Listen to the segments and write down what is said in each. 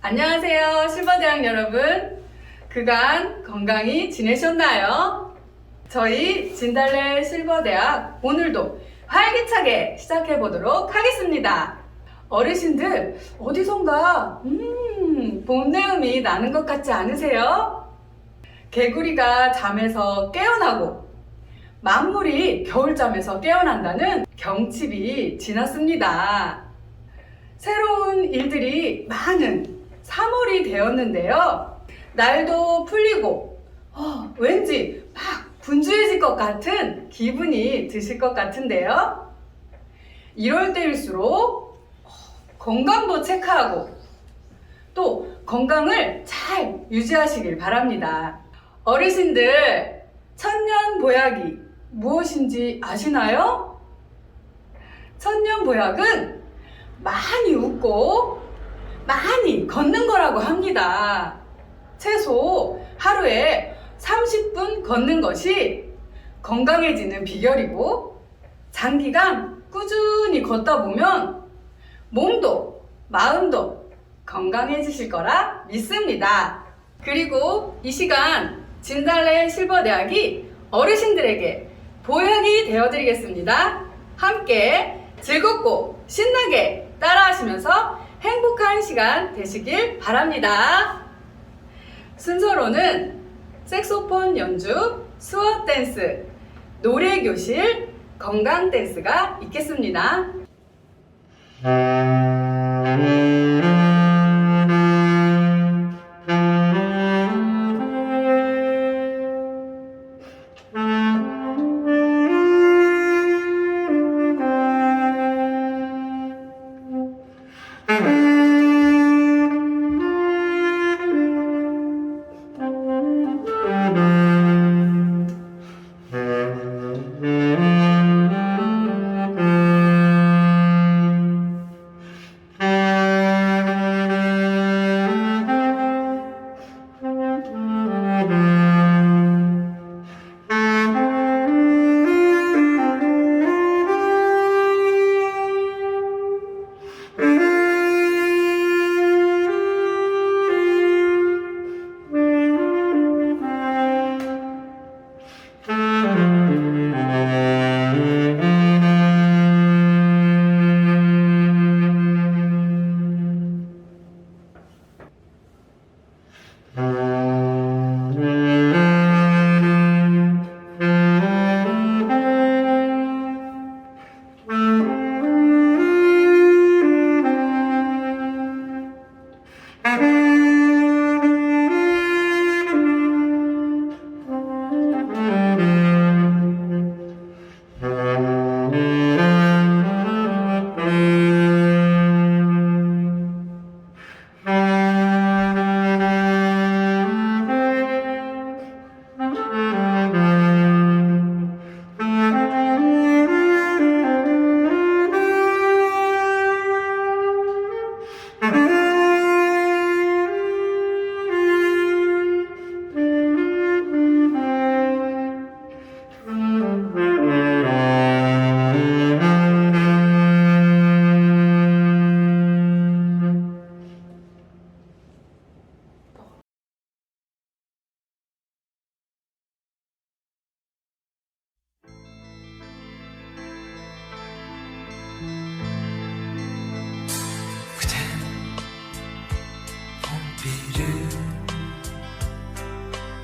안녕하세요, 실버대학 여러분. 그간 건강히 지내셨나요? 저희 진달래 실버대학 오늘도 활기차게 시작해 보도록 하겠습니다. 어르신들 어디선가 봄내음이 나는 것 같지 않으세요? 개구리가 잠에서 깨어나고 만물이 겨울잠에서 깨어난다는 경칩이 지났습니다. 새로운 일들이 많은 3월이 되었는데요. 날도 풀리고 왠지 막 분주해질 것 같은 기분이 드실 것 같은데요. 이럴 때일수록 건강도 체크하고 또 건강을 잘 유지하시길 바랍니다. 어르신들, 천년보약이 무엇인지 아시나요? 천년보약은 많이 웃고 많이 걷는 거라고 합니다. 최소 하루에 30분 걷는 것이 건강해지는 비결이고, 장기간 꾸준히 걷다 보면 몸도 마음도 건강해지실 거라 믿습니다. 그리고 이 시간 진달래 실버대학이 어르신들에게 보약이 되어드리겠습니다. 함께 즐겁고 신나게 따라하시면서 행복한 시간 되시길 바랍니다. 순서로는 색소폰 연주, 수어 댄스, 노래 교실, 건강 댄스가 있겠습니다.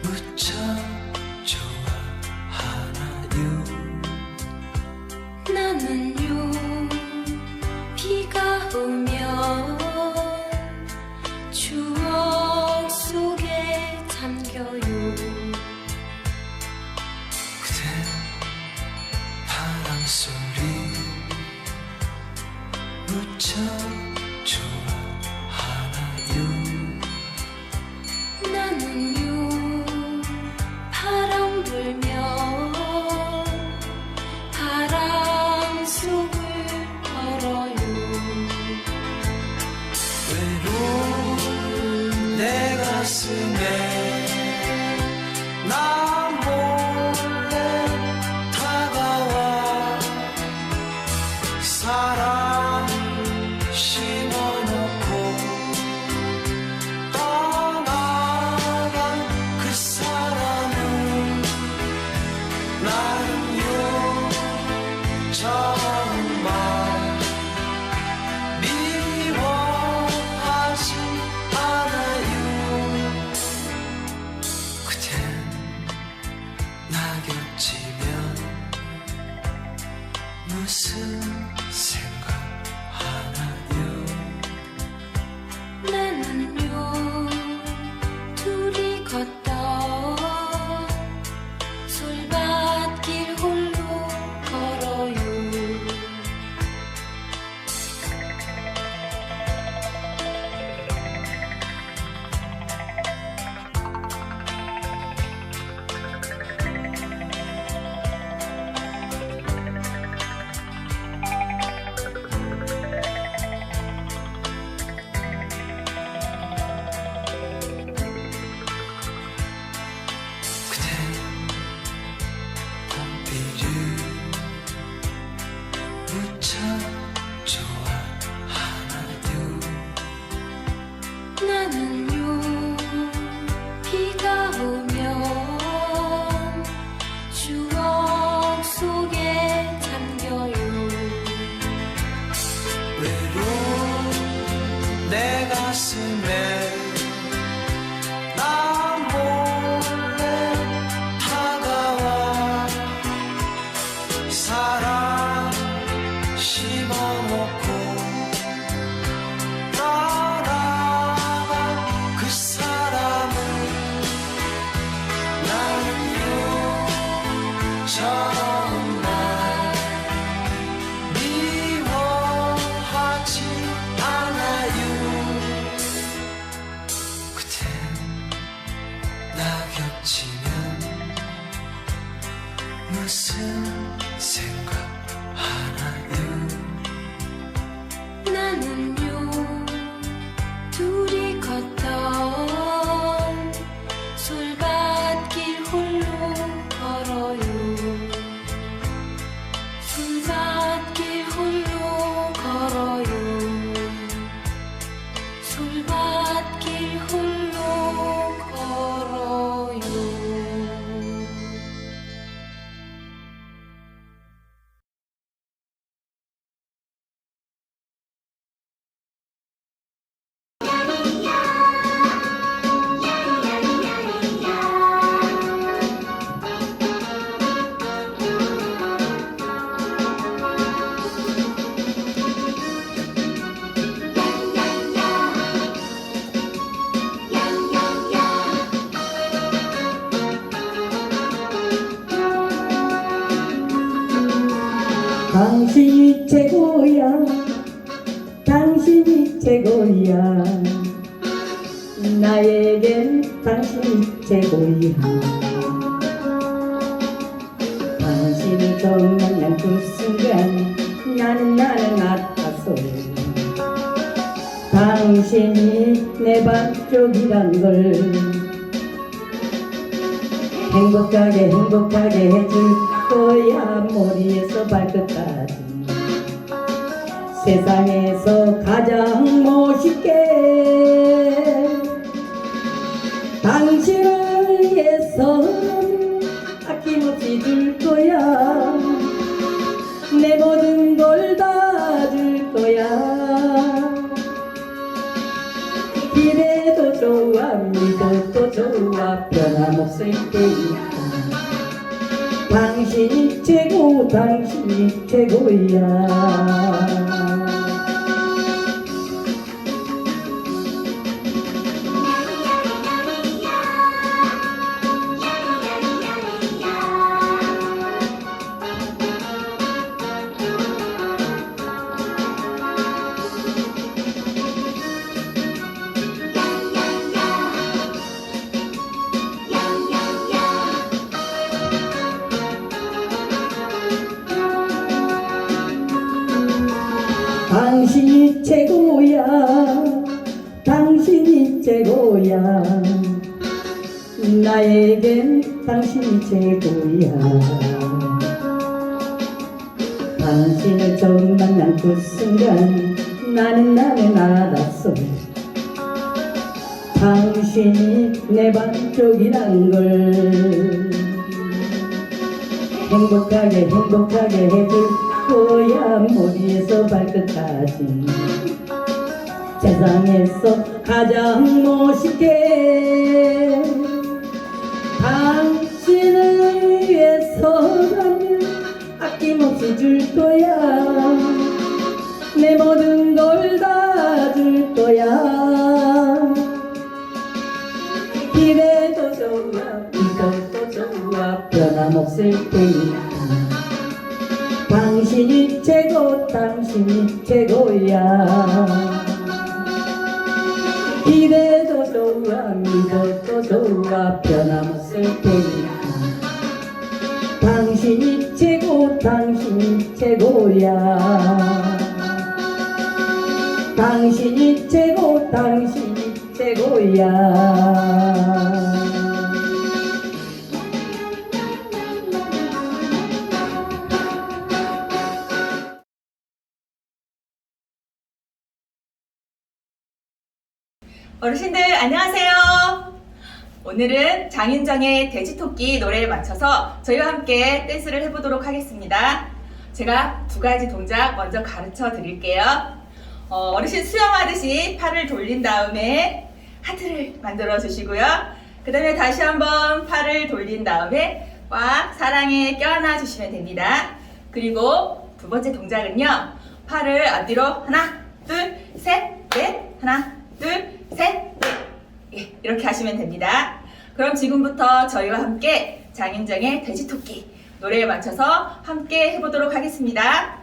무척 좋아하나요? 나는요, 비가 오면 추억 속에 잠겨요. 그댄 바람소리 무척 좋아하나요? 나는요, 바람 불면 바람 속을 걸어요. 외로운 내 가슴에 나 몰래 다가와 사랑 심어놓고 것은 생각하나요? 나는요 둘이 걷던 솔밭길 홀로 걸어요. 솔밭길 홀로 걸어요. 솔밭길 홀로 걸어요. 당신이 최고야, 당신이 최고야, 나에겐 당신이 최고야. 당신을 처음 만난 그 순간 나는 아파서 당신이 내 반쪽이란 걸 행복하게 해줄 거야. 머리에서 발끝까지 세상에서 가장 멋있게 당신을 위해서 아낌없이 줄 거야. 내 모든 걸 다 줄 거야. 기대도 좋아 믿어도 좋아 변함없을 테니까. 당신이 최고, 당신이 최고야. 당신이 최고야, 당신이 최고야, 나에겐 당신이 최고야. 당신을 처음 만난 그 순간 나는 알았어. 당신이 내 반쪽이란 걸 행복하게 해줄 거야. 머리에서 발끝까지 세상에서 가장 멋있게 당신을 위해서라면 아낌없이 줄 거야. 내 모든 걸 다 줄 거야. 기대도 좋아 믿어도 좋아 변함없을 테니까. 당신이 최고, 당신이 최고야. 기대도 좋아 믿어도 좋아 변함없을 테니까. 당신이 최고, 당신이 최고야. 당신이 최고, 당신이 최고야. 어르신들 안녕하세요. 오늘은 장윤정의 돼지토끼 노래에 맞춰서 저희와 함께 댄스를 해보도록 하겠습니다. 제가 두 가지 동작 먼저 가르쳐 드릴게요. 어르신 수영하듯이 팔을 돌린 다음에 하트를 만들어 주시고요. 그 다음에 다시 한번 팔을 돌린 다음에 꽉 사랑에 껴안아 주시면 됩니다. 그리고 두 번째 동작은요, 팔을 앞뒤로 하나 둘 셋 넷 하나 둘 셋 넷, 예, 이렇게 하시면 됩니다. 그럼 지금부터 저희와 함께 장윤정의 돼지토끼 노래에 맞춰서 함께 해보도록 하겠습니다.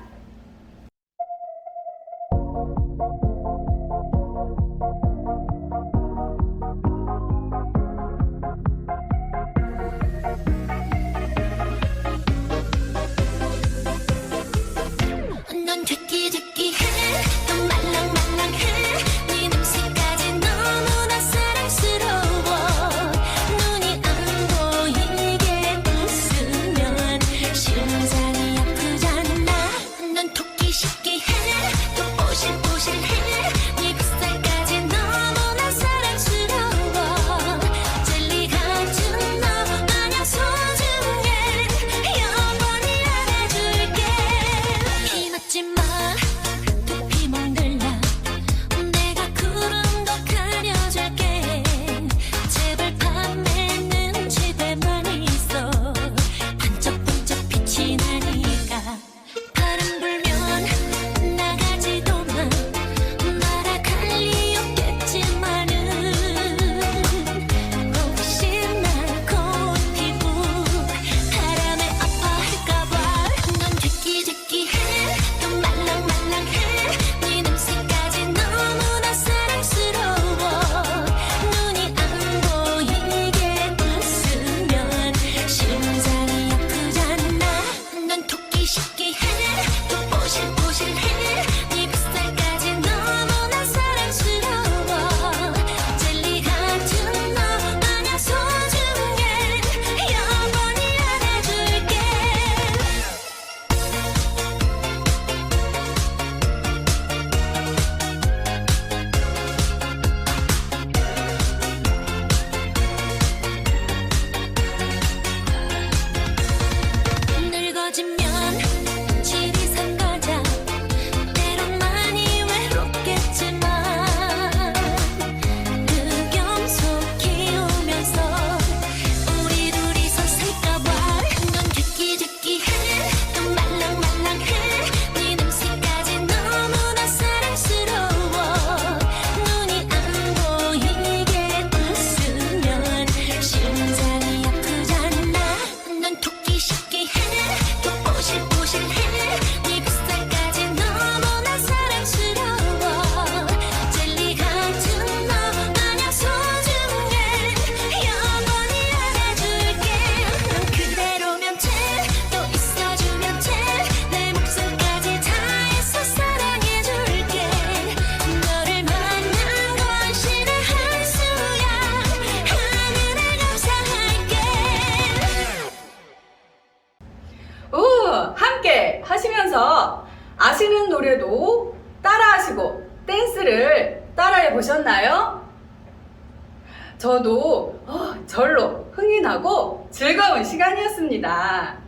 저도 절로 흥이 나고 즐거운 시간이었습니다.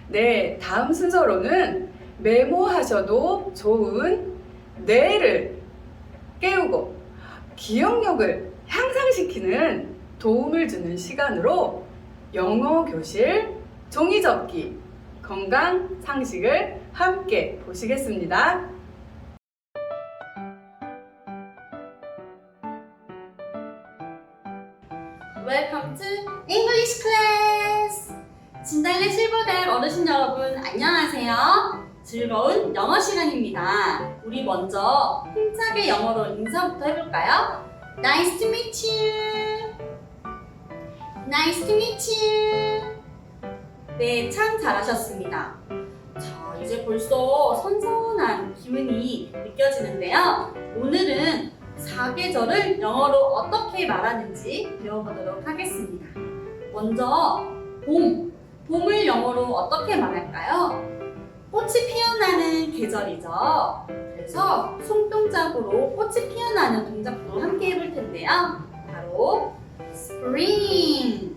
네, 다음 순서로는 메모하셔도 좋은 뇌를 깨우고 기억력을 향상시키는 도움을 주는 시간으로 영어 교실 종이접기 건강 상식을 함께 보시겠습니다. Welcome to English class! 진달래 실버대학 어르신 여러분 안녕하세요. 즐거운 영어 시간입니다. 우리 먼저 힘차게 영어로 인사부터 해볼까요? Nice to meet you! Nice to meet you! 네, 참 잘하셨습니다. 자, 이제 벌써 선선한 기분이 느껴지는데요. 오늘은 사계절을 영어로 어떻게 말하는지 배워보도록 하겠습니다. 먼저 봄을 영어로 어떻게 말할까요? 꽃이 피어나는 계절이죠. 그래서 손동작으로 꽃이 피어나는 동작도 함께 해볼 텐데요. 바로 spring입니다.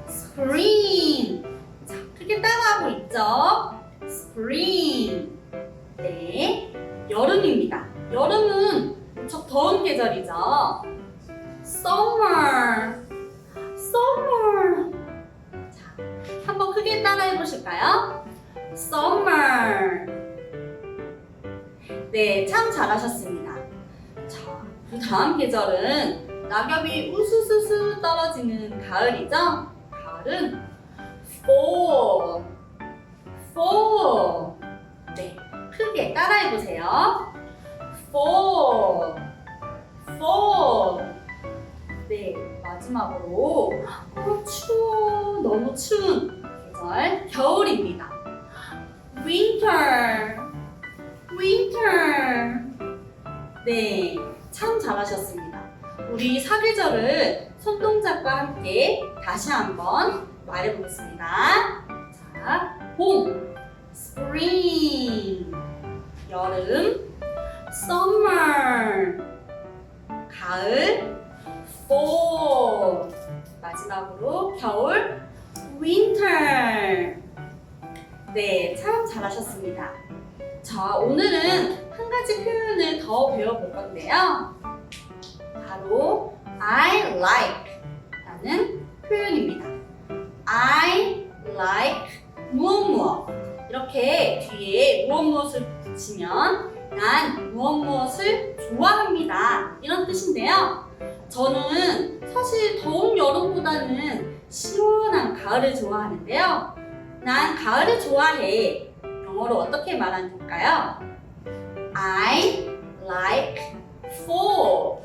spring. 자, 크게 따라하고 있죠? spring. 네, 여름입니다. 여름은 무척 더운 계절이죠. summer. 자, 한번 크게 따라해 보실까요? summer. 네, 참 잘하셨습니다. 자, 그 다음 계절은 낙엽이 우수수수 떨어지는 가을이죠? 가을은 fall. 네, 크게 따라해 보세요. fall. 네, 마지막으로 추워, 너무 추운 계절 겨울입니다. winter. 네, 참 잘하셨습니다. 우리 사계절을 손동작과 함께 다시 한번 말해보겠습니다. 자, 봄, spring. 여름, summer. 가을, fall. 마지막으로 겨울, winter. 네, 참 잘하셨습니다. 자, 오늘은 한 가지 표현을 더 배워볼 건데요. 바로 I like 라는 표현입니다. I like 무엇 이렇게 뒤에 무엇을 붙이면 난 무엇을 좋아합니다. 이런 뜻인데요. 저는 사실 더운 여름보다는 시원한 가을을 좋아하는데요. 난 가을을 좋아해. 영어로 어떻게 말하면 될까요? I like fall.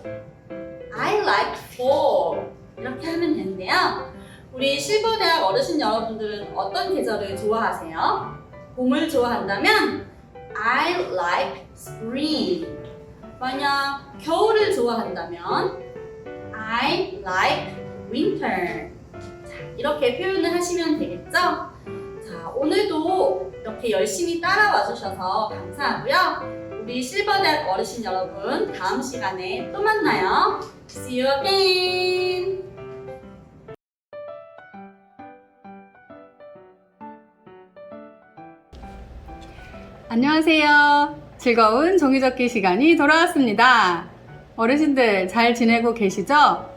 이렇게 하면 되는데요. 우리 실버대학 어르신 여러분들은 어떤 계절을 좋아하세요? 봄을 좋아한다면 I like spring. 만약 겨울을 좋아한다면 I like winter. 자, 이렇게 표현을 하시면 되겠죠? 자, 오늘도 이렇게 열심히 따라와 주셔서 감사하고요. 우리 실버대학 어르신 여러분, 다음 시간에 또 만나요. See you again! 안녕하세요. 즐거운 종이접기 시간이 돌아왔습니다. 어르신들 잘 지내고 계시죠?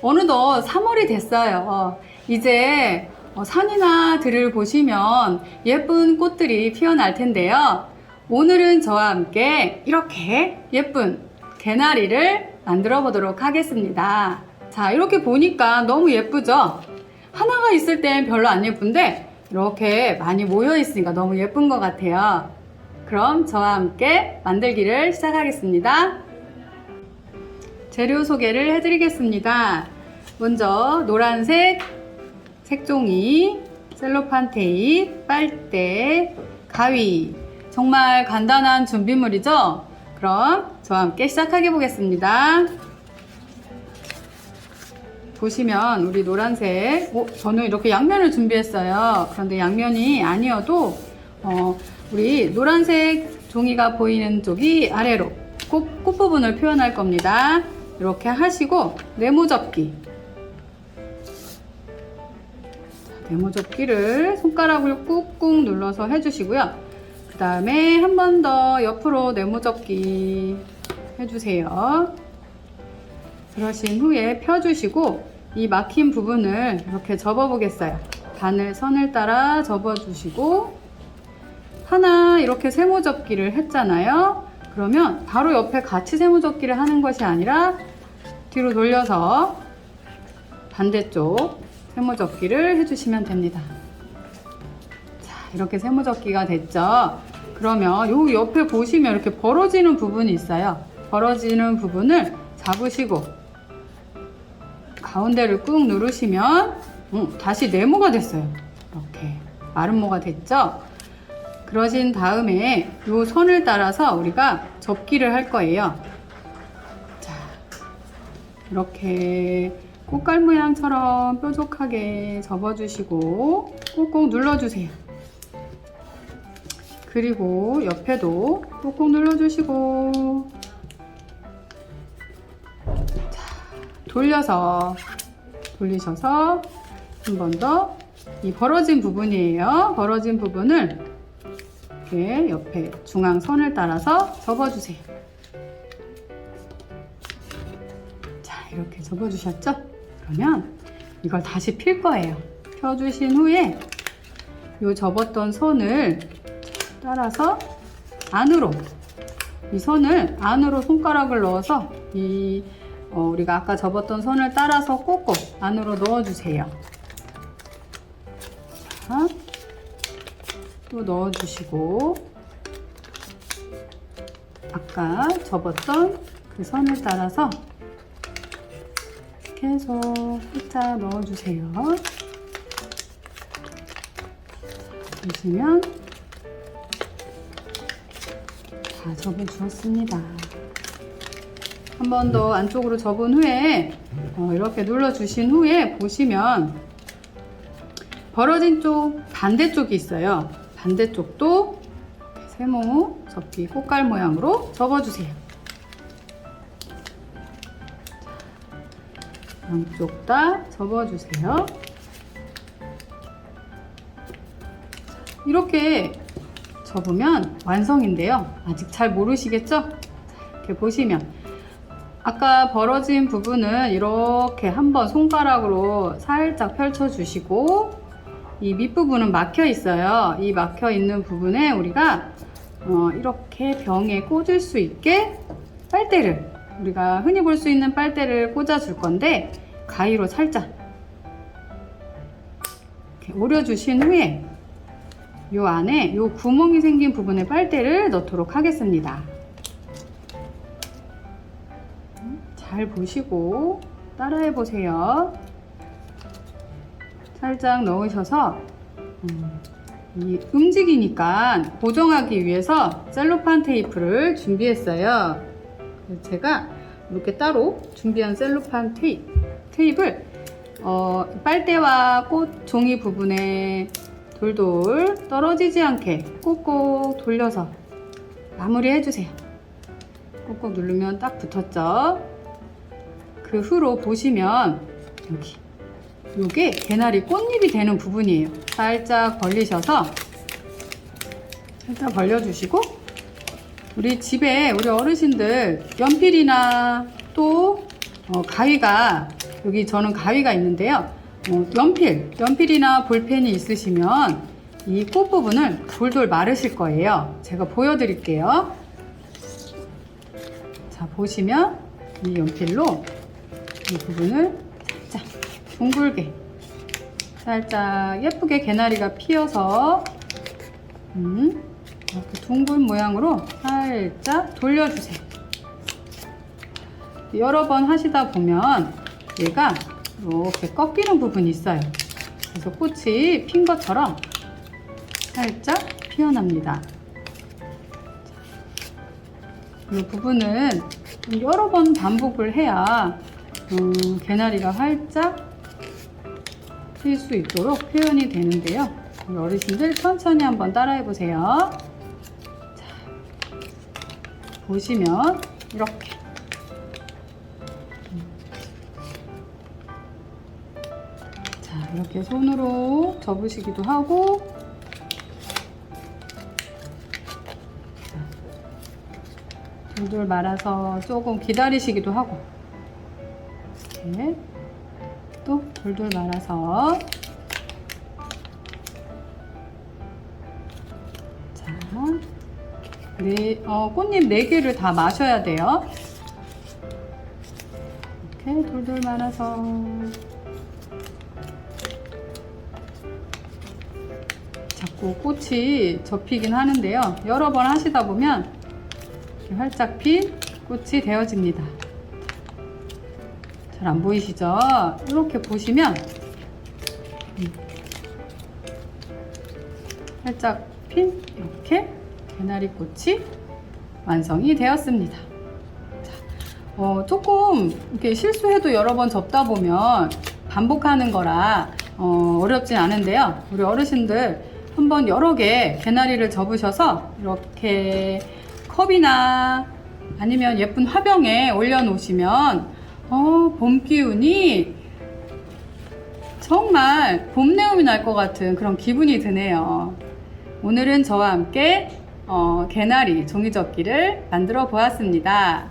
어느덧 3월이 됐어요. 이제 산이나 들을 보시면 예쁜 꽃들이 피어날 텐데요. 오늘은 저와 함께 이렇게 예쁜 개나리를 만들어 보도록 하겠습니다. 자, 이렇게 보니까 너무 예쁘죠? 하나가 있을 땐 별로 안 예쁜데 이렇게 많이 모여 있으니까 너무 예쁜 것 같아요. 그럼 저와 함께 만들기를 시작하겠습니다. 재료 소개를 해드리겠습니다. 먼저 노란색 색종이, 셀로판 테이프, 빨대, 가위. 정말 간단한 준비물이죠? 그럼 저와 함께 시작해 보겠습니다. 보시면 우리 노란색, 저는 이렇게 양면을 준비했어요. 그런데 양면이 아니어도 우리 노란색 종이가 보이는 쪽이 아래로 꽃 부분을 표현할 겁니다. 이렇게 하시고 네모 접기. 네모 접기를 손가락을 꾹꾹 눌러서 해주시고요. 그 다음에 한 번 더 옆으로 네모 접기 해주세요. 그러신 후에 펴주시고 이 막힌 부분을 이렇게 접어보겠어요. 선을 따라 접어주시고 하나 이렇게 세모 접기를 했잖아요. 그러면 바로 옆에 같이 세모 접기를 하는 것이 아니라 뒤로 돌려서 반대쪽 세모 접기를 해주시면 됩니다. 자, 이렇게 세모 접기가 됐죠. 그러면 요 옆에 보시면 이렇게 벌어지는 부분이 있어요. 벌어지는 부분을 잡으시고 가운데를 꾹 누르시면 다시 네모가 됐어요. 이렇게 마름모가 됐죠. 그러신 다음에 요 선을 따라서 우리가 접기를 할 거예요. 자, 이렇게 꽃갈 모양처럼 뾰족하게 접어주시고 꾹꾹 눌러주세요. 그리고 옆에도 꾹꾹 눌러주시고 자, 돌리셔서 한 번 더 이 벌어진 부분이에요. 벌어진 부분을 이렇게 옆에 중앙 선을 따라서 접어주세요. 자, 이렇게 접어주셨죠? 그러면 이걸 다시 필 거예요. 펴주신 후에 이 접었던 선을 따라서 안으로, 이 선을 안으로 손가락을 넣어서 우리가 아까 접었던 선을 따라서 꼭꼭 안으로 넣어주세요. 자, 또 넣어주시고 아까 접었던 그 선을 따라서 계속 살짝 넣어주세요. 보시면 다 접어주었습니다. 한 번 더 안쪽으로 접은 후에 이렇게 눌러주신 후에 보시면 벌어진 쪽 반대쪽이 있어요. 반대쪽도 이렇게 세모 접기 꽃갈 모양으로 접어주세요. 양쪽 다 접어주세요. 이렇게 접으면 완성인데요. 아직 잘 모르시겠죠? 이렇게 보시면 아까 벌어진 부분은 이렇게 한번 손가락으로 살짝 펼쳐주시고 이 밑부분은 막혀 있어요. 이 막혀 있는 부분에 우리가 이렇게 병에 꽂을 수 있게 빨대를, 우리가 흔히 볼 수 있는 빨대를 꽂아줄 건데 가위로 살짝 이렇게 오려주신 후에 이 안에 이 구멍이 생긴 부분에 빨대를 넣도록 하겠습니다. 잘 보시고 따라해 보세요. 살짝 넣으셔서 이 움직이니까 고정하기 위해서 셀로판 테이프를 준비했어요. 제가 이렇게 따로 준비한 셀로판 테이프를 빨대와 꽃 종이 부분에 돌돌 떨어지지 않게 꼭꼭 돌려서 마무리 해주세요. 꼭꼭 누르면 딱 붙었죠? 그 후로 보시면 여기 요게 개나리 꽃잎이 되는 부분이에요. 살짝 벌리셔서 살짝 벌려주시고 우리 집에 우리 어르신들 연필이나 또 가위가 여기 저는 가위가 있는데요. 연필이나 볼펜이 있으시면 이 꽃 부분을 돌돌 마르실 거예요. 제가 보여드릴게요. 자, 보시면 이 연필로 이 부분을 살짝 둥글게 살짝 예쁘게 개나리가 피어서 이렇게 둥근 모양으로 살짝 돌려주세요. 여러 번 하시다 보면 얘가 이렇게 꺾이는 부분이 있어요. 그래서 꽃이 핀 것처럼 살짝 피어납니다. 이 부분은 여러 번 반복을 해야 개나리가 활짝 필 수 있도록 표현이 되는데요. 우리 어르신들 천천히 한번 따라해 보세요. 자, 보시면 이렇게 자, 이렇게 손으로 접으시기도 하고, 돌돌 말아서 조금 기다리시기도 하고, 이렇게 또 돌돌 말아서, 자, 꽃잎 4개를 다 마셔야 돼요. 이렇게 돌돌 말아서, 자꾸 꽃이 접히긴 하는데요. 여러 번 하시다 보면 이렇게 활짝 핀 꽃이 되어집니다. 잘 안 보이시죠? 이렇게 보시면 활짝 핀 이렇게 개나리 꽃이 완성이 되었습니다. 자, 조금 이렇게 실수해도 여러 번 접다 보면 반복하는 거라 어렵진 않은데요. 우리 어르신들 한번 여러 개 개나리를 접으셔서 이렇게 컵이나 아니면 예쁜 화병에 올려놓으시면 봄 기운이 정말 봄 내음이 날 것 같은 그런 기분이 드네요. 오늘은 저와 함께 개나리 종이접기를 만들어 보았습니다.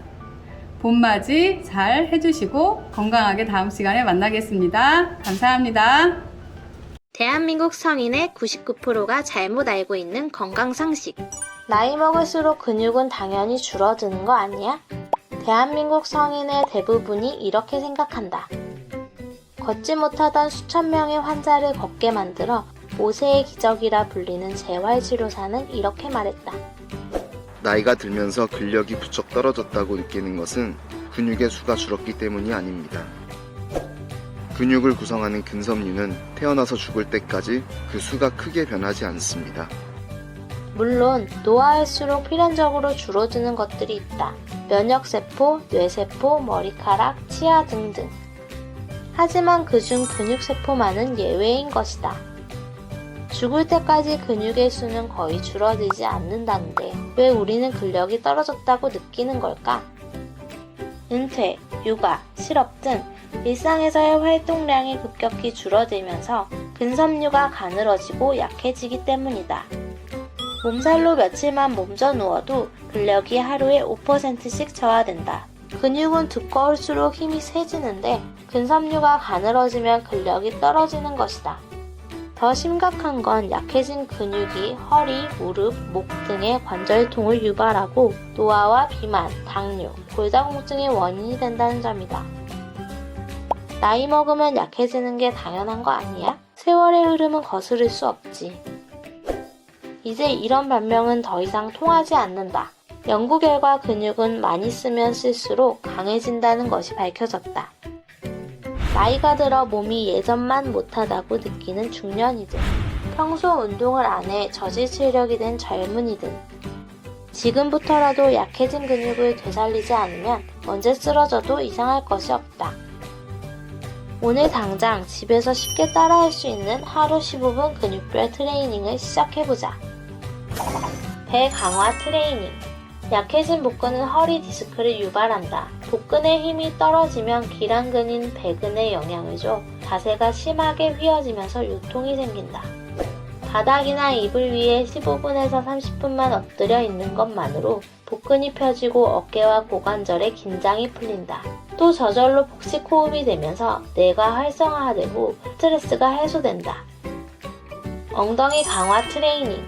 봄맞이 잘 해주시고 건강하게 다음 시간에 만나겠습니다. 감사합니다. 대한민국 성인의 99%가 잘못 알고 있는 건강 상식. 나이 먹을수록 근육은 당연히 줄어드는 거 아니야? 대한민국 성인의 대부분이 이렇게 생각한다. 걷지 못하던 수천 명의 환자를 걷게 만들어 5세의 기적이라 불리는 재활치료사는 이렇게 말했다. 나이가 들면서 근력이 부쩍 떨어졌다고 느끼는 것은 근육의 수가 줄었기 때문이 아닙니다. 근육을 구성하는 근섬유는 태어나서 죽을 때까지 그 수가 크게 변하지 않습니다. 물론 노화할수록 필연적으로 줄어드는 것들이 있다. 면역세포, 뇌세포, 머리카락, 치아 등등. 하지만 그중 근육세포만은 예외인 것이다. 죽을 때까지 근육의 수는 거의 줄어들지 않는다는데 왜 우리는 근력이 떨어졌다고 느끼는 걸까? 은퇴, 육아, 실업 등 일상에서의 활동량이 급격히 줄어들면서 근섬유가 가늘어지고 약해지기 때문이다. 몸살로 며칠만 몸져 누워도 근력이 하루에 5%씩 저하된다. 근육은 두꺼울수록 힘이 세지는데 근섬유가 가늘어지면 근력이 떨어지는 것이다. 더 심각한 건 약해진 근육이 허리, 무릎, 목 등의 관절통을 유발하고 노화와 비만, 당뇨, 골다공증의 원인이 된다는 점이다. 나이 먹으면 약해지는 게 당연한 거 아니야? 세월의 흐름은 거스를 수 없지. 이제 이런 변명은 더 이상 통하지 않는다. 연구 결과 근육은 많이 쓰면 쓸수록 강해진다는 것이 밝혀졌다. 나이가 들어 몸이 예전만 못하다고 느끼는 중년이든, 평소 운동을 안 해 저질 체력이 된 젊은이든, 지금부터라도 약해진 근육을 되살리지 않으면 언제 쓰러져도 이상할 것이 없다. 오늘 당장 집에서 쉽게 따라할 수 있는 하루 15분 근육별 트레이닝을 시작해보자. 배 강화 트레이닝. 약해진 복근은 허리 디스크를 유발한다. 복근의 힘이 떨어지면 기란근인 배근에 영향을 줘 자세가 심하게 휘어지면서 요통이 생긴다. 바닥이나 이불 위에 15분에서 30분만 엎드려 있는 것만으로 복근이 펴지고 어깨와 고관절의 긴장이 풀린다. 또 저절로 복식 호흡이 되면서 뇌가 활성화되고 스트레스가 해소된다. 엉덩이 강화 트레이닝.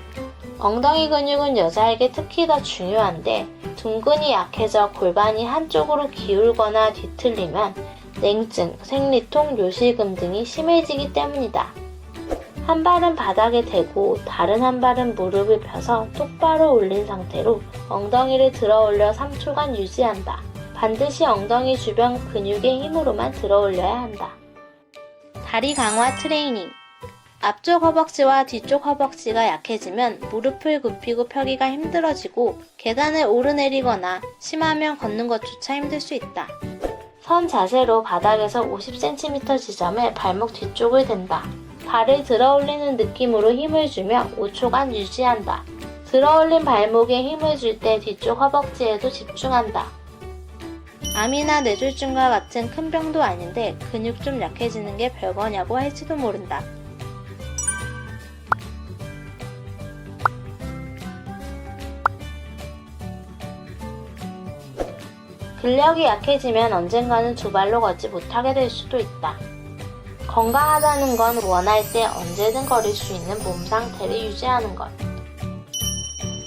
엉덩이 근육은 여자에게 특히 더 중요한데 둔근이 약해져 골반이 한쪽으로 기울거나 뒤틀리면 냉증, 생리통, 요실금 등이 심해지기 때문이다. 한 발은 바닥에 대고 다른 한 발은 무릎을 펴서 똑바로 올린 상태로 엉덩이를 들어 올려 3초간 유지한다. 반드시 엉덩이 주변 근육의 힘으로만 들어 올려야 한다. 다리 강화 트레이닝. 앞쪽 허벅지와 뒤쪽 허벅지가 약해지면 무릎을 굽히고 펴기가 힘들어지고 계단을 오르내리거나 심하면 걷는 것조차 힘들 수 있다. 선 자세로 바닥에서 50cm 지점에 발목 뒤쪽을 댄다. 발을 들어 올리는 느낌으로 힘을 주며 5초간 유지한다. 들어 올린 발목에 힘을 줄 때 뒤쪽 허벅지에도 집중한다. 암이나 뇌졸중과 같은 큰 병도 아닌데 근육 좀 약해지는 게 별거냐고 할지도 모른다. 근력이 약해지면 언젠가는 두 발로 걷지 못하게 될 수도 있다. 건강하다는 건 원할 때 언제든 걸을 수 있는 몸 상태를 유지하는 것.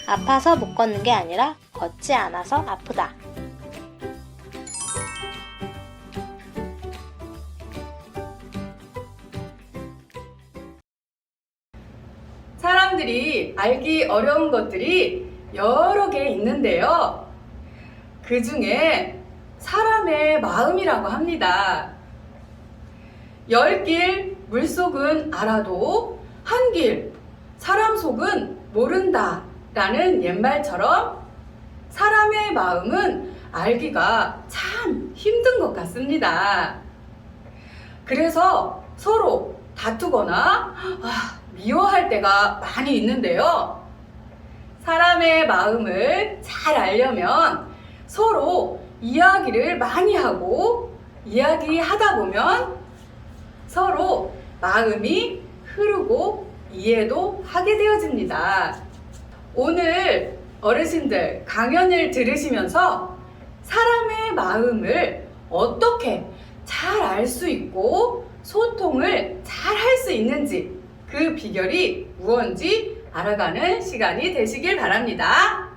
아파서 못 걷는 게 아니라 걷지 않아서 아프다. 사람들이 알기 어려운 것들이 여러 개 있는데요. 그 중에 사람의 마음이라고 합니다. 10길 물속은 알아도 한길 사람 속은 모른다 라는 옛말처럼 사람의 마음은 알기가 참 힘든 것 같습니다. 그래서 서로 다투거나 미워할 때가 많이 있는데요. 사람의 마음을 잘 알려면 서로 이야기를 많이 하고 이야기하다 보면 서로 마음이 흐르고 이해도 하게 되어집니다. 오늘 어르신들 강연을 들으시면서 사람의 마음을 어떻게 잘 알 수 있고 소통을 잘 할 수 있는지 그 비결이 무언지 알아가는 시간이 되시길 바랍니다.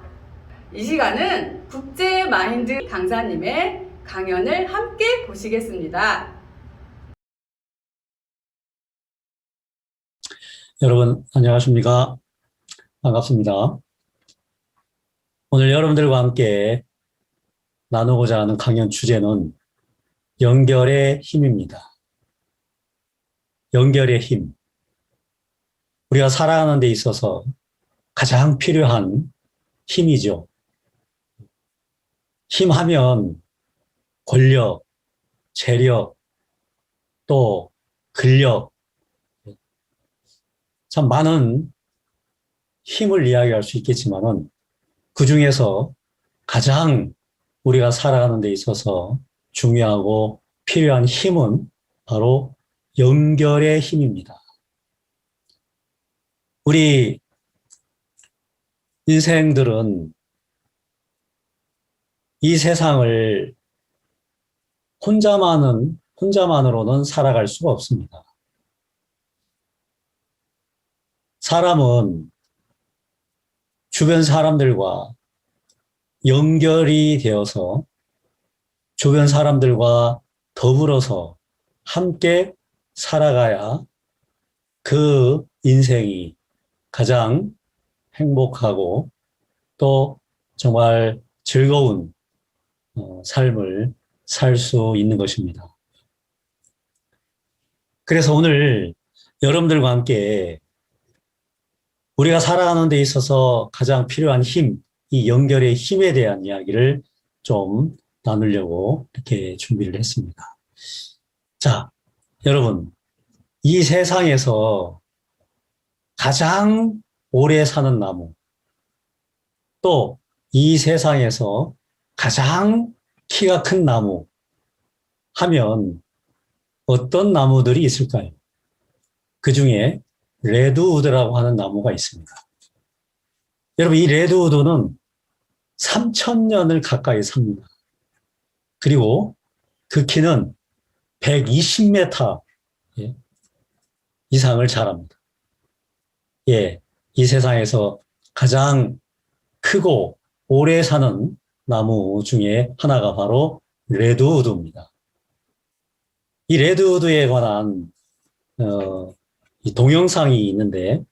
이 시간은 국제마인드 강사님의 강연을 함께 보시겠습니다. 여러분 안녕하십니까? 반갑습니다. 오늘 여러분들과 함께 나누고자 하는 강연 주제는 연결의 힘입니다. 연결의 힘. 우리가 살아가는 데 있어서 가장 필요한 힘이죠. 힘하면 권력, 재력, 또 근력, 참 많은 힘을 이야기할 수 있겠지만은 그 중에서 가장 우리가 살아가는 데 있어서 중요하고 필요한 힘은 바로 연결의 힘입니다. 우리 인생들은 이 세상을 혼자만으로는 살아갈 수가 없습니다. 사람은 주변 사람들과 연결이 되어서 주변 사람들과 더불어서 함께 살아가야 그 인생이 가장 행복하고 또 정말 즐거운 삶을 살 수 있는 것입니다. 그래서 오늘 여러분들과 함께 우리가 살아가는 데 있어서 가장 필요한 힘, 이 연결의 힘에 대한 이야기를 좀 나누려고 이렇게 준비를 했습니다. 자, 여러분, 이 세상에서 가장 오래 사는 나무, 또 이 세상에서 가장 키가 큰 나무 하면 어떤 나무들이 있을까요? 그 중에 레드우드라고 하는 나무가 있습니다. 여러분, 이 레드우드는 3,000년을 가까이 삽니다. 그리고 그 키는 120m 이상을 자랍니다. 예, 이 세상에서 가장 크고 오래 사는 나무 중에 하나가 바로 레드우드입니다. 이 레드우드에 관한 이 동영상이 있는데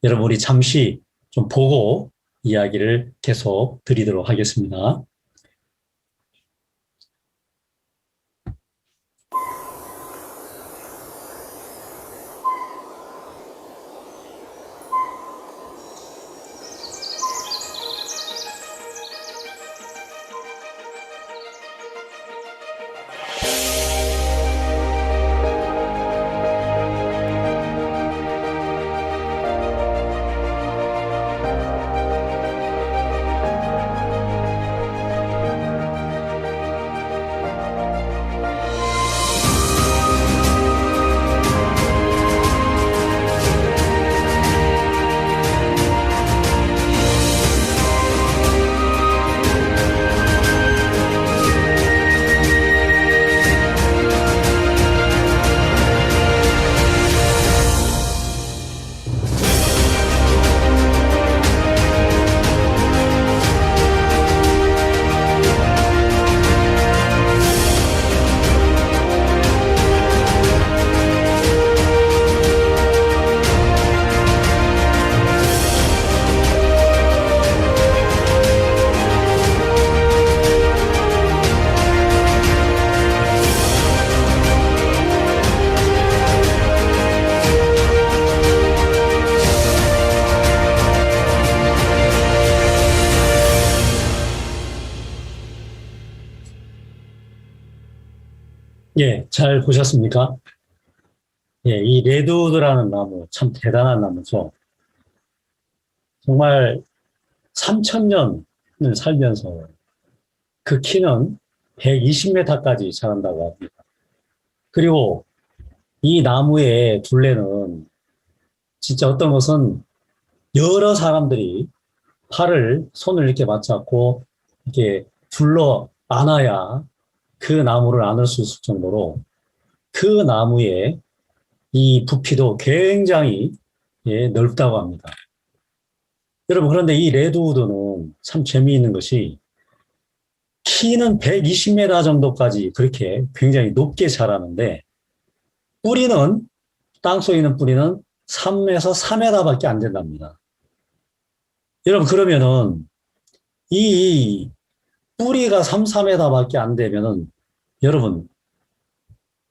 여러분 우리 잠시 좀 보고 이야기를 계속 드리도록 하겠습니다. 예, 잘 보셨습니까? 예, 이 레드우드라는 나무 참 대단한 나무죠. 정말 3,000년을 살면서 그 키는 120m까지 자란다고 합니다. 그리고 이 나무의 둘레는 진짜 어떤 것은 여러 사람들이 손을 이렇게 맞잡고 이렇게 둘러 안아야 그 나무를 안을 수 있을 정도로 그 나무의 이 부피도 굉장히 넓다고 합니다. 여러분, 그런데 이 레드우드는 참 재미있는 것이 키는 120m 정도까지 그렇게 굉장히 높게 자라는데 뿌리는, 땅속에 있는 뿌리는 3에서 4m밖에 안 된답니다. 여러분, 그러면은 이 뿌리가 3, 4m밖에 안 되면은 여러분,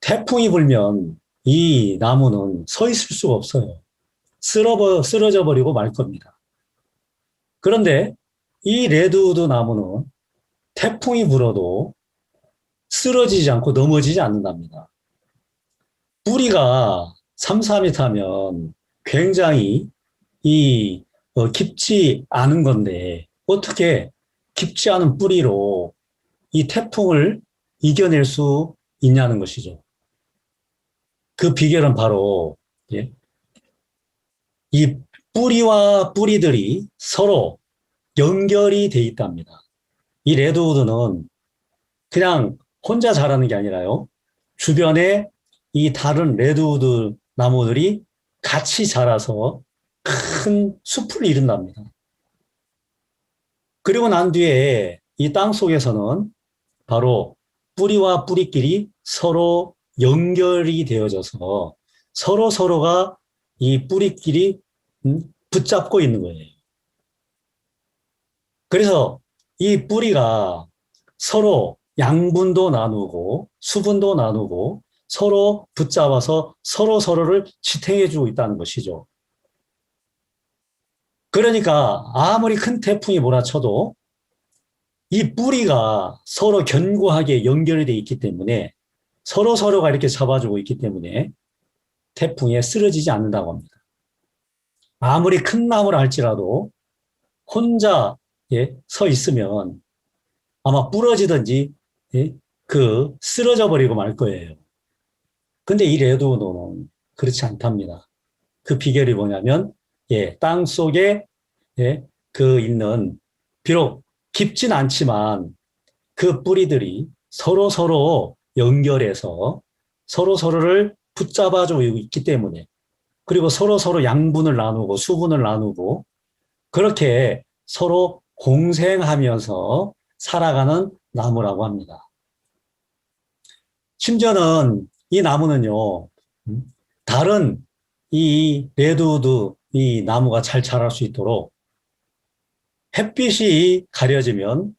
태풍이 불면 이 나무는 서 있을 수가 없어요. 쓰러져 버리고 말 겁니다. 그런데 이 레드우드 나무는 태풍이 불어도 쓰러지지 않고 넘어지지 않는답니다. 뿌리가 3, 4m면 굉장히 깊지 않은 건데 어떻게 깊지 않은 뿌리로 이 태풍을 이겨낼 수 있냐는 것이죠. 그 비결은 바로 이 뿌리와 뿌리들이 서로 연결이 돼 있답니다. 이 레드우드는 그냥 혼자 자라는 게 아니라요. 주변에 이 다른 레드우드 나무들이 같이 자라서 큰 숲을 이룬답니다. 그리고 난 뒤에 이 땅 속에서는 바로 뿌리와 뿌리끼리 서로 연결이 되어져서 서로가 이 뿌리끼리 붙잡고 있는 거예요. 그래서 이 뿌리가 서로 양분도 나누고 수분도 나누고 서로 붙잡아서 서로를 지탱해주고 있다는 것이죠. 그러니까 아무리 큰 태풍이 몰아쳐도 이 뿌리가 서로 견고하게 연결이 되어 있기 때문에 서로가 이렇게 잡아주고 있기 때문에 태풍에 쓰러지지 않는다고 합니다. 아무리 큰 나무라 할지라도 혼자 서 있으면 아마 부러지든지 쓰러져 버리고 말 거예요. 근데 이 레드우드는 그렇지 않답니다. 그 비결이 뭐냐면 땅 속에 있는 비록 깊진 않지만 그 뿌리들이 서로 연결해서 서로를 붙잡아주고 있기 때문에 그리고 서로 양분을 나누고 수분을 나누고 그렇게 서로 공생하면서 살아가는 나무라고 합니다. 심지어는 이 나무는요, 다른 이 레드우드 이 나무가 잘 자랄 수 있도록 햇빛이 가려지면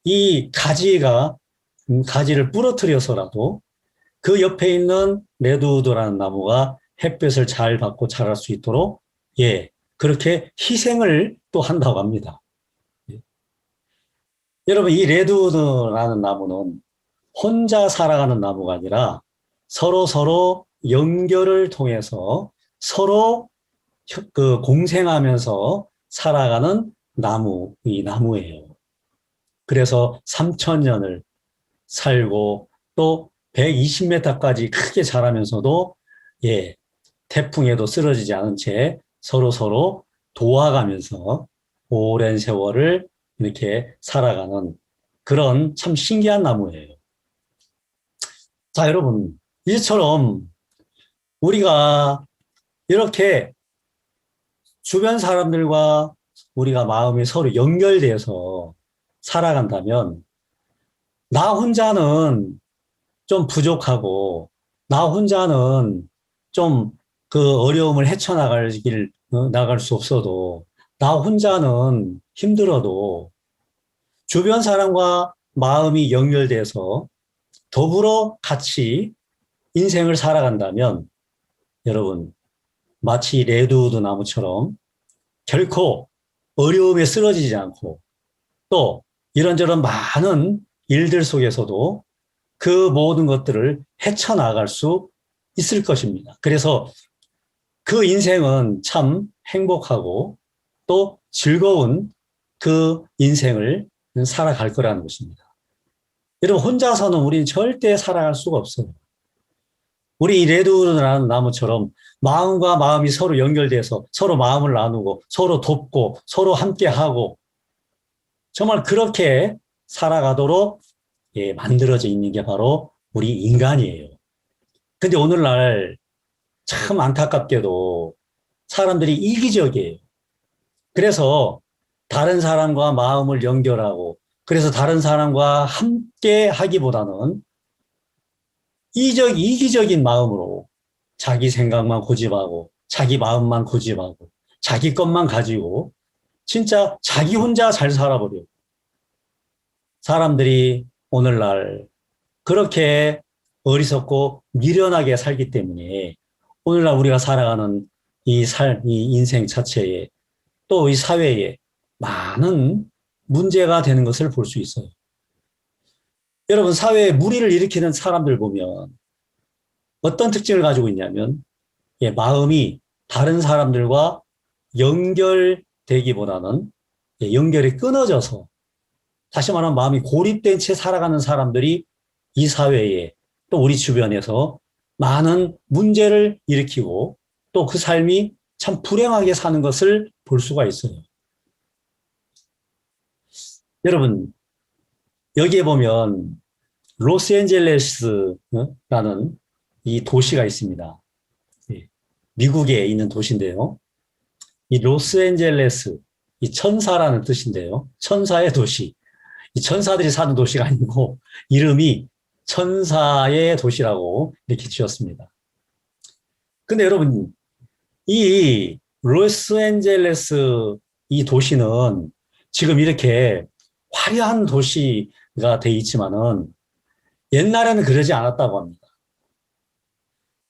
이 가지를 부러뜨려서라도 그 옆에 있는 레드우드라는 나무가 햇볕을 잘 받고 자랄 수 있도록 그렇게 희생을 또 한다고 합니다. 여러분, 이 레드우드라는 나무는 혼자 살아가는 나무가 아니라 서로 연결을 통해서 서로 공생하면서 살아가는 이 나무예요. 그래서 3,000년을 살고 또 120m까지 크게 자라면서도 태풍에도 쓰러지지 않은 채 서로 도와가면서 오랜 세월을 이렇게 살아가는 그런 참 신기한 나무예요. 자, 여러분, 이처럼 우리가 이렇게 주변 사람들과 우리가 마음이 서로 연결돼서 살아간다면 나 혼자는 좀 부족하고 나 혼자는 좀 그 어려움을 헤쳐나갈 수 없어도 나 혼자는 힘들어도 주변 사람과 마음이 연결돼서 더불어 같이 인생을 살아간다면 여러분 마치 레드우드 나무처럼 결코 어려움에 쓰러지지 않고 또 이런저런 많은 일들 속에서도 그 모든 것들을 헤쳐나갈 수 있을 것입니다. 그래서 그 인생은 참 행복하고 또 즐거운 그 인생을 살아갈 거라는 것입니다. 여러분, 혼자서는 우리는 절대 살아갈 수가 없어요. 우리 이 레드우드라는 나무처럼 마음과 마음이 서로 연결돼서 서로 마음을 나누고 서로 돕고 서로 함께하고 정말 그렇게 살아가도록 만들어져 있는 게 바로 우리 인간이에요. 근데 오늘날 참 안타깝게도 사람들이 이기적이에요. 그래서 다른 사람과 마음을 연결하고 그래서 다른 사람과 함께 하기보다는 이기적인 마음으로 자기 생각만 고집하고 자기 마음만 고집하고 자기 것만 가지고 진짜 자기 혼자 잘 살아버려요. 사람들이 오늘날 그렇게 어리석고 미련하게 살기 때문에 오늘날 우리가 살아가는 이 인생 자체에 또 이 사회에 많은 문제가 되는 것을 볼 수 있어요. 여러분, 사회에 무리를 일으키는 사람들 보면 어떤 특징을 가지고 있냐면 마음이 다른 사람들과 연결되기보다는 연결이 끊어져서 다시 말하면 마음이 고립된 채 살아가는 사람들이 이 사회에 또 우리 주변에서 많은 문제를 일으키고 또 그 삶이 참 불행하게 사는 것을 볼 수가 있어요. 여러분, 여기에 보면 로스앤젤레스라는 이 도시가 있습니다. 미국에 있는 도시인데요. 이 로스앤젤레스, 이 천사라는 뜻인데요. 천사의 도시. 이 천사들이 사는 도시가 아니고 이름이 천사의 도시라고 이렇게 지었습니다. 근데 여러분, 이 로스앤젤레스 이 도시는 지금 이렇게 화려한 도시가 돼 있지만은 옛날에는 그러지 않았다고 합니다.